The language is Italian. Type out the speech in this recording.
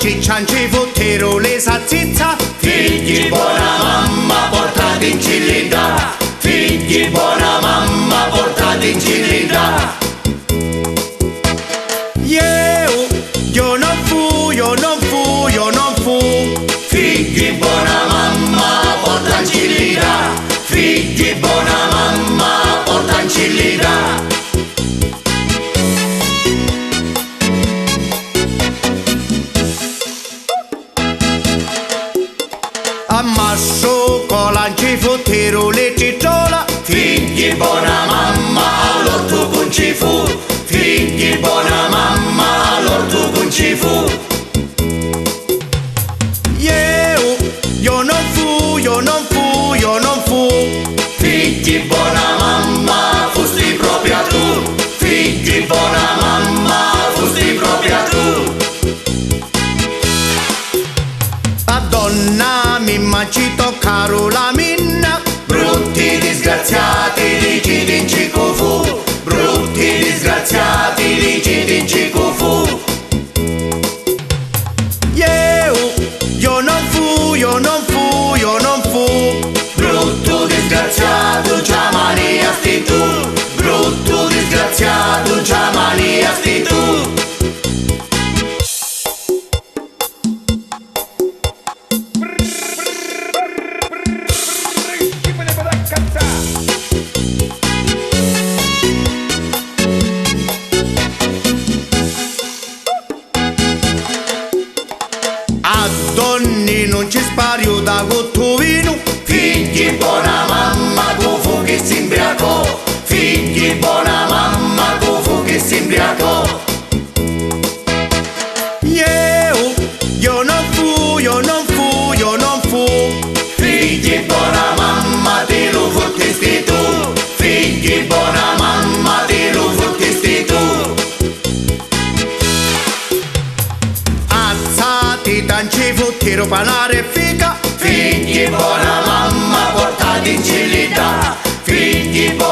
ciccia ci fottero le salsiccia. Figli buona mamma portati in cilinda, figli buona mamma portati in cilinda. Io non fu, io non fu, io non fu. Figli buona mamma porta in cilinda, figli buona mamma porta in cilinda. Ammasso cola ci fottero le cicciola. Figli buona mamma all'orto con ci fu, figli buona mamma all'orto con ci fu. Io non fu, io non fu, io non fu. Figli buona mamma fusti propria tu, figli buona mamma fusti propria tu. A donna mimma ci toccaro la minna. Brutti disgraziati licidi in cico fu, brutti disgraziati licidi in cico fu. Io non fu, io non fu, io non fu. Brutto disgraziato giamani asti tu, brutto disgraziato giamani asti tu. A donne non ci spario da cottovino. Figli buona mamma tu fu che si imbriacò, figli buona mamma tu fu che si imbriacò. Io non fu, io non fu, io non fu. Figli buona mamma te lo fottesti tu, figli buona mamma te lo fottesti tu. Alzati tanci fottero panare e fica. Figli buona mamma portati in cilinda, figli buona